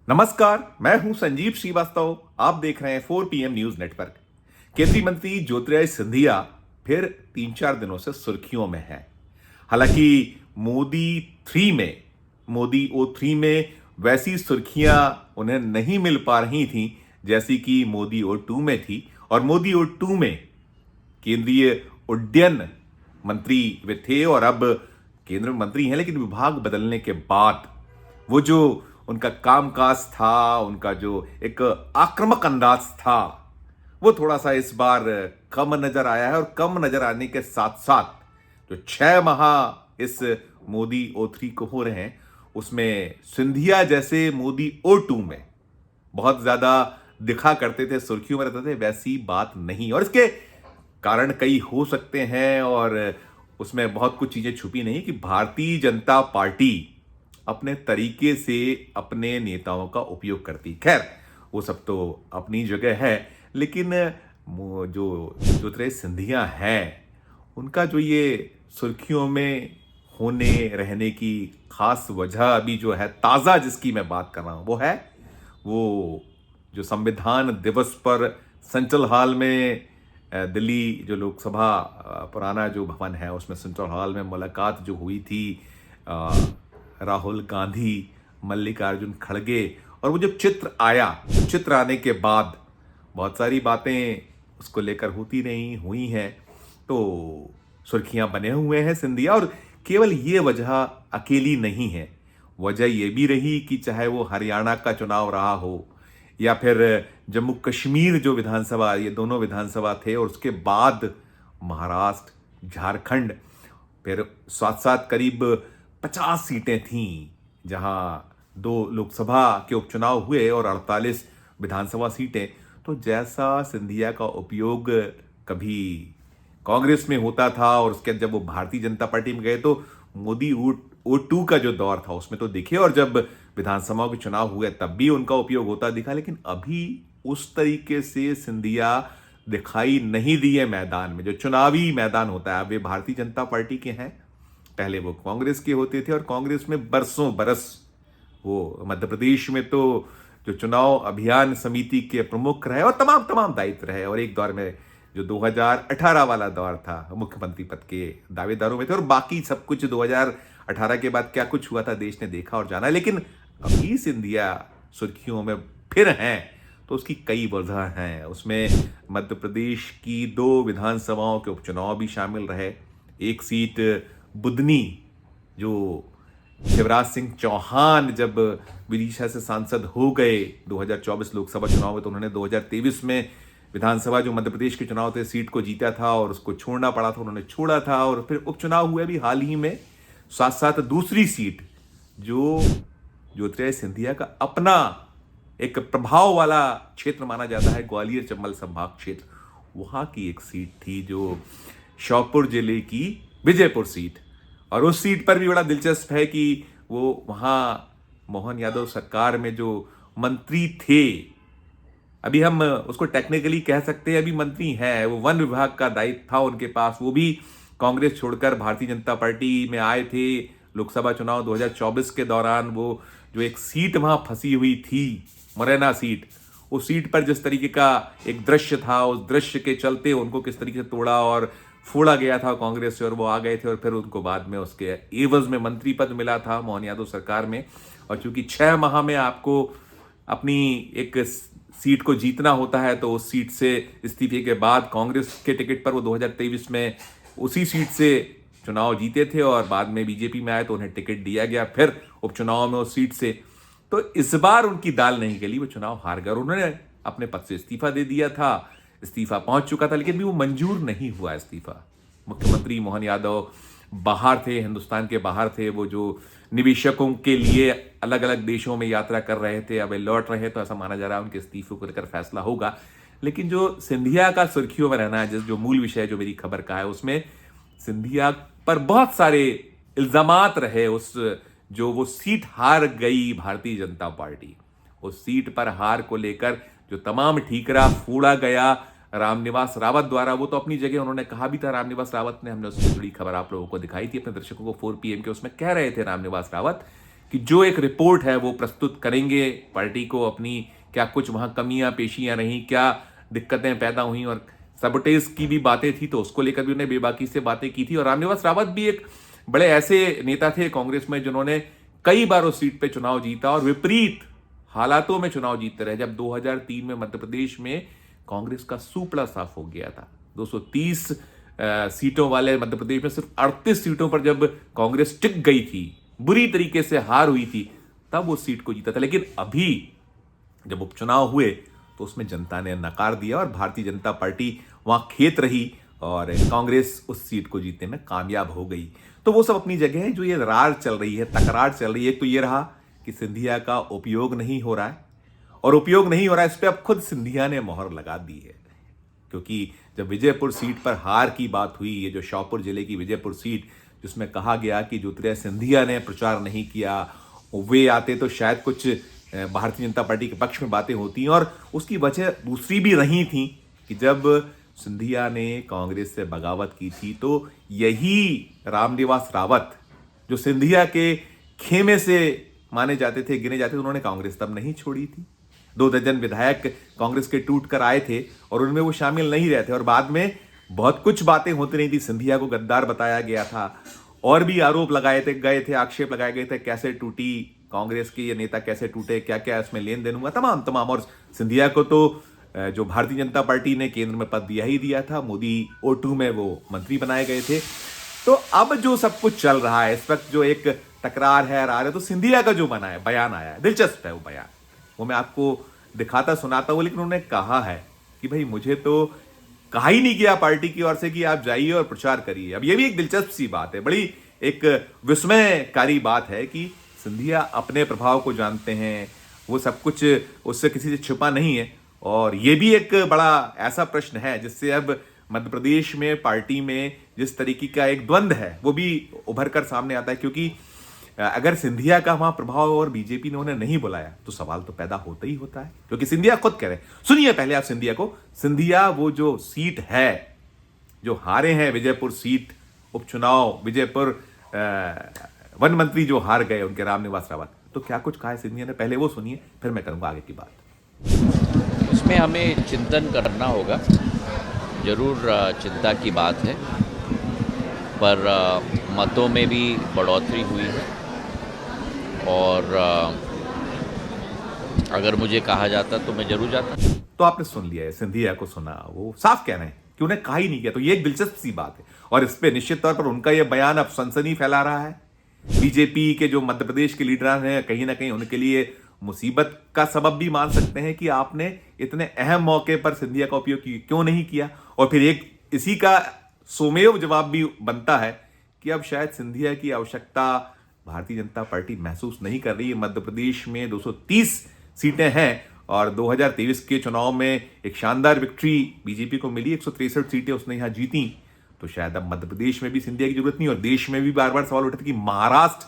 नमस्कार, मैं हूं संजीव श्रीवास्तव। आप देख रहे हैं 4 PM न्यूज नेटवर्क। केंद्रीय मंत्री ज्योतिरादित्य सिंधिया फिर 3-4 दिनों से सुर्खियों में हैं। हालांकि मोदी थ्री में मोदी O3 में वैसी सुर्खियां उन्हें नहीं मिल पा रही थी जैसी कि मोदी O2 में थी। और मोदी O2 में केंद्रीय उड्डयन मंत्री वे थे और अब केंद्र मंत्री हैं, लेकिन विभाग बदलने के बाद वो जो उनका कामकाज था, उनका जो एक आक्रामक अंदाज था, वो थोड़ा सा इस बार कम नजर आया है। और कम नजर आने के साथ साथ जो 6 माह इस मोदी O3 को हो रहे हैं, उसमें सिंधिया जैसे मोदी O2 में बहुत ज्यादा दिखा करते थे, सुर्खियों में रहते थे, वैसी बात नहीं। और इसके कारण कई हो सकते हैं और उसमें बहुत कुछ चीजें छुपी नहीं कि भारतीय जनता पार्टी अपने तरीके से अपने नेताओं का उपयोग करती। खैर, वो सब तो अपनी जगह है, लेकिन जो ज्योतिरादित्य सिंधिया हैं, उनका जो ये सुर्खियों में होने रहने की खास वजह अभी जो है, ताज़ा जिसकी मैं बात कर रहा हूं, वो जो संविधान दिवस पर सेंट्रल हॉल में दिल्ली जो लोकसभा पुराना जो भवन है, उसमें सेंट्रल हॉल में मुलाकात जो हुई थी राहुल गांधी, मल्लिकार्जुन खड़गे, और वो जब चित्र आया, चित्र आने के बाद बहुत सारी बातें उसको लेकर होती नहीं हुई हैं, तो सुर्खियां बने हुए हैं सिंधिया। और केवल ये वजह अकेली नहीं है, वजह ये भी रही कि चाहे वो हरियाणा का चुनाव रहा हो या फिर जम्मू कश्मीर जो विधानसभा, ये दोनों विधानसभा थे, और उसके बाद महाराष्ट्र, झारखंड, फिर साथ साथ करीब 50 सीटें थीं, जहां 2 लोकसभा के उपचुनाव हुए और 48 विधानसभा सीटें। तो जैसा सिंधिया का उपयोग कभी कांग्रेस में होता था और उसके जब वो भारतीय जनता पार्टी में गए तो मोदी O2 का जो दौर था उसमें तो दिखे, और जब विधानसभाओं के चुनाव हुए तब भी उनका उपयोग होता दिखा, लेकिन अभी उस तरीके से सिंधिया दिखाई नहीं दिए मैदान में। जो चुनावी मैदान होता है, वे भारतीय जनता पार्टी के हैं, पहले वो कांग्रेस के होते थे और कांग्रेस में बरसों बरस वो मध्य प्रदेश में तो जो चुनाव अभियान समिति के प्रमुख रहे और तमाम दायित्व रहे, और एक दौर में जो 2018 वाला दौर था, मुख्यमंत्री पद के दावेदारों में थे, और बाकी सब कुछ 2018 के बाद क्या कुछ हुआ था देश ने देखा और जाना। लेकिन अभी सिंधिया सुर्खियों में फिर हैं, तो उसकी कई वजह हैं। उसमें मध्य प्रदेश की 2 विधानसभाओं के उपचुनाव भी शामिल रहे। एक सीट बुदनी, जो शिवराज सिंह चौहान जब विदिशा से सांसद हो गए 2024 लोकसभा चुनाव में, तो उन्होंने 2023 में विधानसभा जो मध्य प्रदेश के चुनाव थे, सीट को जीता था और उसको छोड़ना पड़ा था, उन्होंने छोड़ा था। और फिर उपचुनाव हुए भी हाल ही में। साथ साथ दूसरी सीट जो ज्योतिरादित्य सिंधिया का अपना एक प्रभाव वाला क्षेत्र माना जाता है, ग्वालियर चंबल संभाग क्षेत्र, वहां की एक सीट थी जो श्योपुर जिले की विजयपुर सीट। और उस सीट पर भी बड़ा दिलचस्प है कि वो वहां मोहन यादव सरकार में जो मंत्री थे, अभी हम उसको टेक्निकली कह सकते हैं अभी मंत्री हैं, वो वन विभाग का दायित्व था उनके पास, वो भी कांग्रेस छोड़कर भारतीय जनता पार्टी में आए थे लोकसभा चुनाव 2024 के दौरान। वो जो एक सीट वहां फंसी हुई थी, मुरैना सीट, उस सीट पर जिस तरीके का एक दृश्य था, उस दृश्य के चलते उनको किस तरीके से तोड़ा और फोड़ा गया था कांग्रेस से, और वो आ गए थे, और फिर उनको बाद में उसके एवज में मंत्री पद मिला था मोहन यादव सरकार में। और चूंकि 6 माह में आपको अपनी एक सीट को जीतना होता है, तो उस सीट से इस्तीफे के बाद कांग्रेस के टिकट पर वो 2023 में उसी सीट से चुनाव जीते थे, और बाद में बीजेपी में आए तो उन्हें टिकट दिया गया फिर उपचुनाव में उस सीट से। तो इस बार उनकी दाल नहीं गली, वो चुनाव हार गए। उन्होंने अपने पद से इस्तीफा दे दिया था, इस्तीफा पहुंच चुका था, लेकिन भी वो मंजूर नहीं हुआ इस्तीफा। मुख्यमंत्री मोहन यादव बाहर थे, हिंदुस्तान के बाहर थे, वो जो निवेशकों के लिए अलग अलग देशों में यात्रा कर रहे थे, अब लौट रहे, तो ऐसा माना जा रहा है उनके इस्तीफे को लेकर फैसला होगा। लेकिन जो सिंधिया का सुर्खियों में रहना है, जो मूल विषय जो मेरी खबर का है, उसमें सिंधिया पर बहुत सारे इल्जामात रहे। उस जो वो सीट हार गई भारतीय जनता पार्टी, उस सीट पर हार को लेकर जो तमाम ठीकरा फोड़ा गया रामनिवास रावत द्वारा, वो तो अपनी जगह उन्होंने कहा भी था। रामनिवास रावत ने, हमने उससे जुड़ी खबर आप लोगों को दिखाई थी अपने दर्शकों को 4 PM के, उसमें कह रहे थे रामनिवास रावत कि जो एक रिपोर्ट है वो प्रस्तुत करेंगे पार्टी को, अपनी क्या कुछ वहां कमियां पेशियां रहीं, क्या दिक्कतें पैदा हुई, और सबोटेज की भी बातें थी तो उसको लेकर भी उन्हें बेबाकी से बातें की थी। और रामनिवास रावत भी एक बड़े ऐसे नेता थे कांग्रेस में जिन्होंने कई बार उस सीट पे चुनाव जीता और विपरीत हालातों में चुनाव जीतते रहे। जब 2003 में मध्य प्रदेश में कांग्रेस का सूपड़ा साफ हो गया था, 230 सीटों वाले मध्य प्रदेश में सिर्फ 38 सीटों पर जब कांग्रेस टिक गई थी, बुरी तरीके से हार हुई थी, तब उस सीट को जीता था। लेकिन अभी जब उपचुनाव हुए तो उसमें जनता ने नकार दिया और भारतीय जनता पार्टी वहां खेत रही और कांग्रेस उस सीट को जीतने में कामयाब हो गई। तो वो सब अपनी जगह है। जो ये रार चल रही है, तकरार चल रही है, एक तो ये रहा कि सिंधिया का उपयोग नहीं हो रहा है, और उपयोग नहीं हो रहा है इस पर अब खुद सिंधिया ने मोहर लगा दी है। क्योंकि जब विजयपुर सीट पर हार की बात हुई, ये जो श्योपुर जिले की विजयपुर सीट जिसमें कहा गया कि ज्योतिरादित्य सिंधिया ने प्रचार नहीं किया, वे आते तो शायद कुछ भारतीय जनता पार्टी के पक्ष में बातें होती, और उसकी वजह दूसरी भी रही थी कि जब सिंधिया ने कांग्रेस से बगावत की थी तो यही रामनिवास रावत जो सिंधिया के खेमे से माने जाते थे, गिने जाते थे, उन्होंने कांग्रेस तब नहीं छोड़ी थी। 2 दर्जन विधायक कांग्रेस के टूट कर आए थे और उनमें वो शामिल नहीं रहे थे, और बाद में बहुत कुछ बातें होती रही थी। सिंधिया को गद्दार बताया गया था और भी आरोप लगाए थे, आक्षेप लगाए गए थे, कैसे टूटी कांग्रेस के ये नेता, कैसे टूटे, क्या क्या इसमें लेन देन हुआ, तमाम। और सिंधिया को तो जो भारतीय जनता पार्टी ने केंद्र में पद दिया ही दिया था, मोदी O2 में वो मंत्री बनाए गए थे। तो अब जो सब कुछ चल रहा है इस वक्त, जो एक तकरार है, रार है, तो सिंधिया का जो बयान आया है, दिलचस्प है वो बयान, वो मैं आपको दिखाता सुनाता हूं। लेकिन उन्होंने कहा है कि भाई मुझे तो कहा ही नहीं गया पार्टी की ओर से कि आप जाइए और प्रचार करिए। अब ये भी एक दिलचस्प सी बात है, बड़ी एक विस्मयकारी बात है कि सिंधिया अपने प्रभाव को जानते हैं, वो सब कुछ उससे किसी से छुपा नहीं है। और ये भी एक बड़ा ऐसा प्रश्न है जिससे अब मध्य प्रदेश में पार्टी में जिस तरीके का एक द्वंद्व है वो भी उभर कर सामने आता है। क्योंकि अगर सिंधिया का वहां प्रभाव और बीजेपी ने उन्हें नहीं बुलाया तो सवाल तो पैदा होता ही होता है। क्योंकि सिंधिया खुद कह रहे हैं, सुनिए पहले आप सिंधिया को। सिंधिया वो जो सीट है जो हारे हैं, विजयपुर सीट उपचुनाव, विजयपुर वन मंत्री जो हार गए उनके रामनिवास रावत, तो क्या कुछ कहा है सिंधिया ने, पहले वो सुनिए, फिर मैं करूंगा आगे की बात। उसमें हमें चिंतन करना होगा, जरूर चिंता की बात है, पर मतों में भी बढ़ोतरी हुई है। और अगर मुझे कहा जाता तो मैं जरूर जाता। तो आपने सुन लिया है, सिंधिया को सुना, वो साफ कह रहे हैं कि उन्हें कहा ही नहीं किया। तो ये एक दिलचस्प सी बात है और इस पे निश्चित तौर पर उनका यह बयान अब सनसनी फैला रहा है। बीजेपी के जो मध्य प्रदेश के लीडर हैं, कहीं ना कहीं उनके लिए मुसीबत का सबब भी मान सकते हैं कि आपने इतने अहम मौके पर सिंधिया का उपयोग क्यों नहीं किया। और फिर एक इसी का सोमेव जवाब भी बनता है कि अब शायद सिंधिया की आवश्यकता भारतीय जनता पार्टी महसूस नहीं कर रही है। मध्य प्रदेश में 230 सीटें हैं और 2023 के चुनाव में एक शानदार विक्ट्री बीजेपी को मिली, 163 सीटें उसने यहां जीती। तो शायद अब मध्य प्रदेश में भी सिंधिया की जरूरत नहीं। और देश में भी बार बार सवाल उठा था कि महाराष्ट्र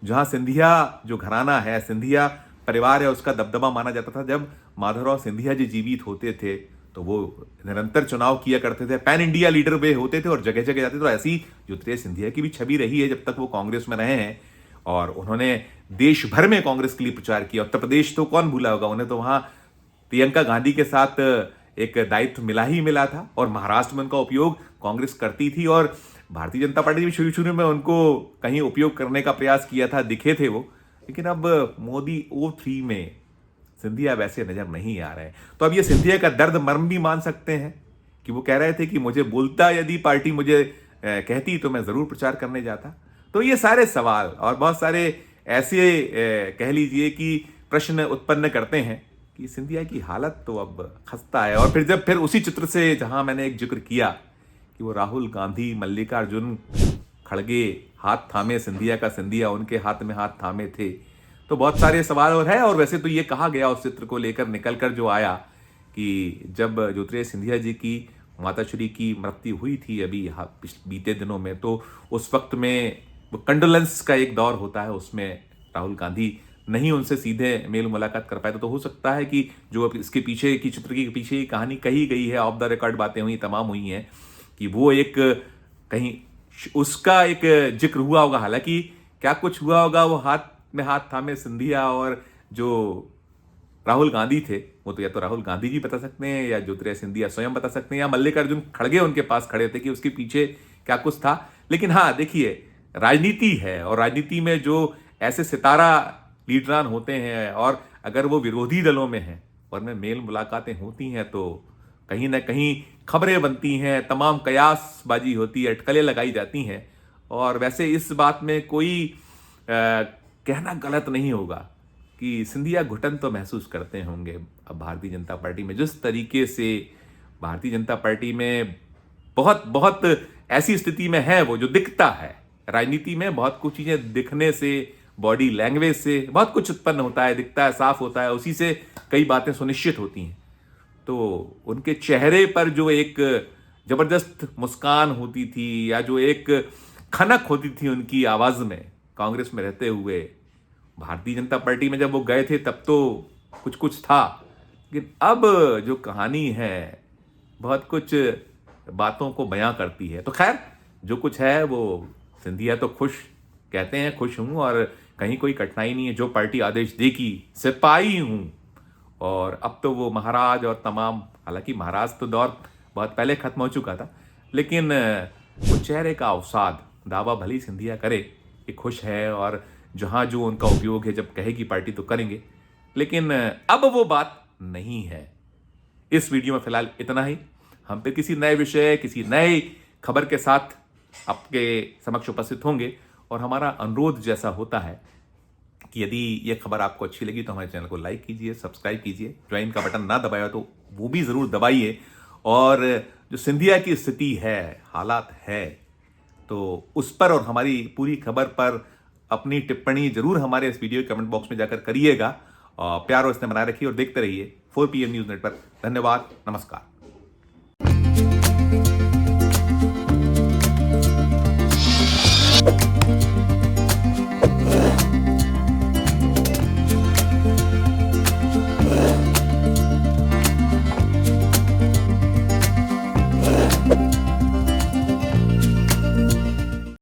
जहां सिंधिया जो घराना है, सिंधिया परिवार है, उसका दबदबा माना जाता था। जब माधवराव सिंधिया जी जीवित होते थे तो वो निरंतर चुनाव किया करते थे, पैन इंडिया लीडर वे होते थे और जगह जगह जाते थे। तो ऐसी ज्योतिरादित्य सिंधिया की भी छवि रही है जब तक वो कांग्रेस में रहे हैं, और उन्होंने देश भर में कांग्रेस के लिए प्रचार किया। उत्तर प्रदेश तो कौन भूला होगा, उन्हें तो वहां प्रियंका गांधी के साथ एक दायित्व मिला ही मिला था, और महाराष्ट्र में उनका उपयोग कांग्रेस करती थी। और भारतीय जनता पार्टी भी शुरू में उनको कहीं उपयोग करने का प्रयास किया था, दिखे थे वो। लेकिन अब मोदी O3 में सिंधिया वैसे नजर नहीं आ रहे। तो अब ये सिंधिया का दर्द मर्म भी मान सकते हैं कि वो कह रहे थे कि मुझे बोलता यदि पार्टी मुझे कहती तो मैं जरूर प्रचार करने जाता। तो ये सारे सवाल और बहुत सारे ऐसे कह लीजिए कि प्रश्न उत्पन्न करते हैं कि सिंधिया की हालत तो अब खस्ता है। और फिर उसी चित्र से जहां मैंने एक जिक्र किया कि वो राहुल गांधी, मल्लिकार्जुन खड़गे हाथ थामे सिंधिया का सिंधिया, उनके हाथ में हाथ थामे थे। तो बहुत सारे सवाल और है। और वैसे तो ये कहा गया उस चित्र को लेकर निकल कर जो आया कि जब ज्योतिरादित्य सिंधिया जी की माताश्री की मृत्यु हुई थी अभी बीते दिनों में, तो उस वक्त में कंडोलेंस का एक दौर होता है, उसमें राहुल गांधी नहीं उनसे सीधे मेल मुलाकात कर पाए। तो हो सकता है कि जो इसके पीछे की चित्र के पीछे की कहानी कही गई है, ऑफ द रिकॉर्ड बातें हुई, तमाम हुई हैं, कि वो एक कहीं उसका एक जिक्र हुआ होगा। हालांकि क्या कुछ हुआ होगा वो हाथ में हाथ थामे सिंधिया और जो राहुल गांधी थे, वो तो या तो राहुल गांधी जी बता सकते हैं या ज्योतिरादित्य सिंधिया स्वयं बता सकते हैं या मल्लिकार्जुन खड़गे उनके पास खड़े थे कि उसके पीछे क्या कुछ था। लेकिन हाँ देखिए, राजनीति है और राजनीति में जो ऐसे सितारा लीडरान होते हैं और अगर वो विरोधी दलों में हैं और में मेल मुलाकातें होती हैं तो कहीं ना कहीं खबरें बनती हैं, तमाम कयासबाजी होती है, अटकलें लगाई जाती हैं। और वैसे इस बात में कोई कहना गलत नहीं होगा कि सिंधिया घुटन तो महसूस करते होंगे अब भारतीय जनता पार्टी में। जिस तरीके से भारतीय जनता पार्टी में बहुत बहुत ऐसी स्थिति में है वो जो दिखता है, राजनीति में बहुत कुछ चीजें दिखने से, बॉडी लैंग्वेज से बहुत कुछ उत्पन्न होता है, दिखता है, साफ होता है, उसी से कई बातें सुनिश्चित होती हैं। तो उनके चेहरे पर जो एक जबरदस्त मुस्कान होती थी या जो एक खनक होती थी उनकी आवाज में, कांग्रेस में रहते हुए भारतीय जनता पार्टी में जब वो गए थे तब तो कुछ कुछ था, लेकिन अब जो कहानी है बहुत कुछ बातों को बयां करती है। तो खैर जो कुछ है वो सिंधिया तो खुश कहते हैं, खुश हूं और कहीं कोई कठिनाई नहीं है, जो पार्टी आदेश देगी सिपाही हूं। और अब तो वो महाराज और तमाम, हालांकि महाराज तो दौर बहुत पहले खत्म हो चुका था, लेकिन वो चेहरे का अवसाद, दावा भली सिंधिया करे कि खुश है और जहां जो उनका उपयोग है जब कहेगी पार्टी तो करेंगे, लेकिन अब वो बात नहीं है। इस वीडियो में फिलहाल इतना ही। हम फिर किसी नए विषय, किसी नए खबर के साथ आपके समक्ष उपस्थित होंगे। और हमारा अनुरोध जैसा होता है कि यदि ये खबर आपको अच्छी लगी तो हमारे चैनल को लाइक कीजिए, सब्सक्राइब कीजिए, ज्वाइन का बटन ना दबाया तो वो भी जरूर दबाइए। और जो सिंधिया की स्थिति है, हालात है, तो उस पर और हमारी पूरी खबर पर अपनी टिप्पणी जरूर हमारे इस वीडियो के कमेंट बॉक्स में जाकर करिएगा। और प्यार और स्नेह बनाए रखिए और देखते रहिए 4 PM न्यूज नेटवर्क। धन्यवाद, नमस्कार।